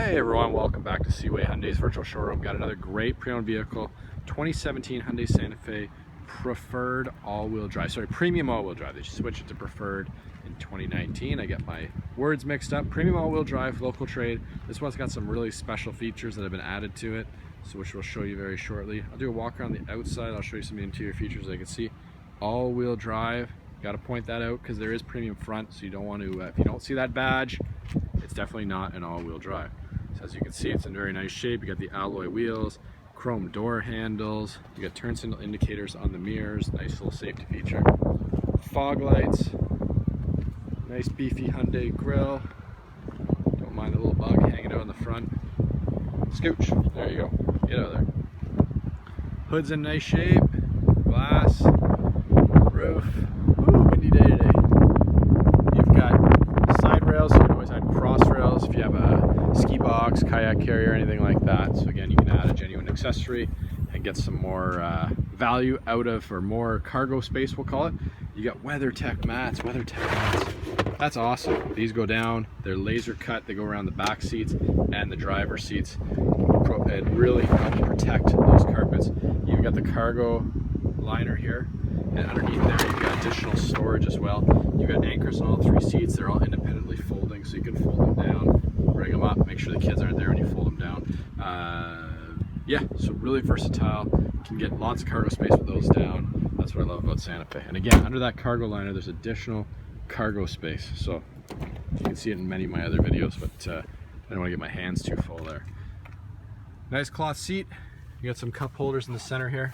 Hey everyone, welcome back to Seaway Hyundai's virtual showroom. Got another great pre-owned vehicle, 2017 Hyundai Santa Fe preferred all-wheel drive. Sorry, premium all-wheel drive. They just switched it to preferred in 2019. I get my words mixed up. Premium all-wheel drive, local trade. This one's got some really special features that have been added to it, so which we'll show you very shortly. I'll do a walk around the outside. I'll show you some of the interior features. As you can see, all-wheel drive. Got to point that out because there is premium front, so you don't want to, if you don't see that badge, it's definitely not an all-wheel drive. So as you can see, it's in very nice shape. You got the alloy wheels, chrome door handles, you got turn signal indicators on the mirrors, nice little safety feature. Fog lights, nice beefy Hyundai grille. Don't mind the little bug hanging out in the front. Scooch, there you go, get out of there. Hood's in nice shape, glass, roof. Ooh, windy day today. You've got side rails, you can always add cross rails if you have a ski box, kayak carrier, anything like that. So again, you can add a genuine accessory and get some more value out of, or more cargo space, we'll call it. You got WeatherTech mats, That's awesome. These go down, they're laser cut, they go around the back seats and the driver seats. It really helps protect those carpets. You've got the cargo liner here, and underneath there you've got additional storage as well. You've got anchors on all three seats. They're all independently folding, so you can fold them down, bring them up, make sure the kids aren't there when you fold them down. Yeah, so really versatile. You can get lots of cargo space with those down. That's what I love about Santa Fe. And again, under that cargo liner, there's additional cargo space. So you can see it in many of my other videos, but I don't want to get my hands too full there. Nice cloth seat. You got some cup holders in the center here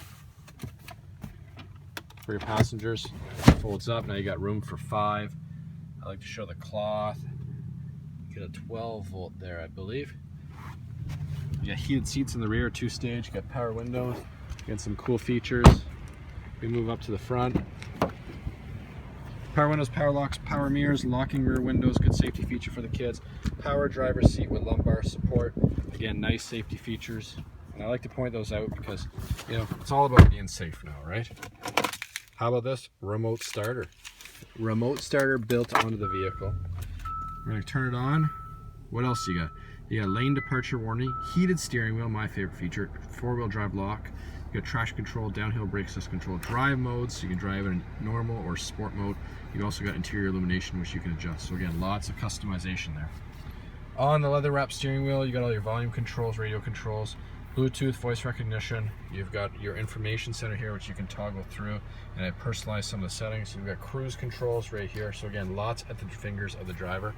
for your passengers. Folds up, now you got room for 5. I like to show the cloth. You get a 12 volt there, I believe. You got heated seats in the rear, 2-stage. You got power windows. You got some cool features. We move up to the front. Power windows, power locks, power mirrors, locking rear windows, good safety feature for the kids. Power driver's seat with lumbar support. Again, nice safety features. And I like to point those out because, you know, it's all about being safe now, right? How about this? Remote starter. Remote starter built onto the vehicle. We're gonna turn it on. What else you got? You got lane departure warning, heated steering wheel, my favorite feature, 4-wheel drive lock. You got traction control, downhill brake assist control, drive modes, so you can drive in normal or sport mode. You also got interior illumination, which you can adjust. So again, lots of customization there. On the leather wrap steering wheel, you got all your volume controls, radio controls, Bluetooth, voice recognition. You've got your information center here, which you can toggle through, and I personalized some of the settings. You've got cruise controls right here. So again, lots at the fingers of the driver.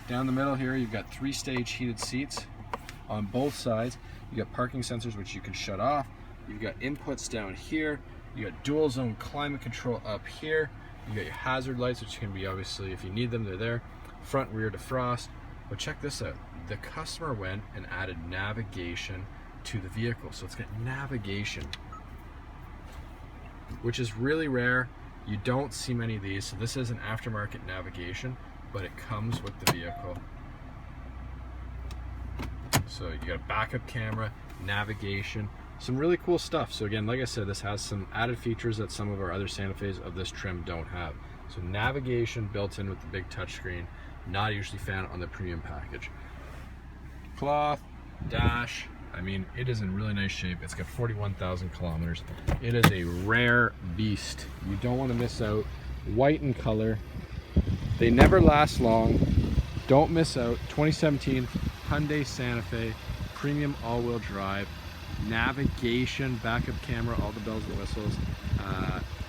Down the middle here, you've got 3-stage heated seats on both sides. You got parking sensors, which you can shut off. You've got inputs down here. You got dual zone climate control up here. You got your hazard lights, which can be, obviously, if you need them, they're there. Front rear defrost. But check this out. The customer went and added navigation to the vehicle. So it's got navigation, which is really rare. You don't see many of these. So this is an aftermarket navigation, but it comes with the vehicle. So you got a backup camera, navigation, some really cool stuff. So again, like I said, this has some added features that some of our other Santa Fe's of this trim don't have. So navigation built in with the big touchscreen, not usually found on the premium package. Cloth, dash, I mean, it is in really nice shape. It's got 41,000 kilometers. It is a rare beast. You don't want to miss out. White in color. They never last long. Don't miss out. 2017 Hyundai Santa Fe, premium all-wheel drive, navigation, backup camera, all the bells and whistles.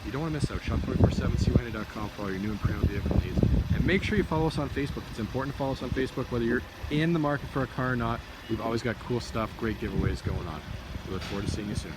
You don't want to miss out. Shop 24/7seahyundai.com for all your new and pre-owned vehicle needs. And make sure you follow us on Facebook. It's important to follow us on Facebook, whether you're in the market for a car or not. We've always got cool stuff, great giveaways going on. We look forward to seeing you soon.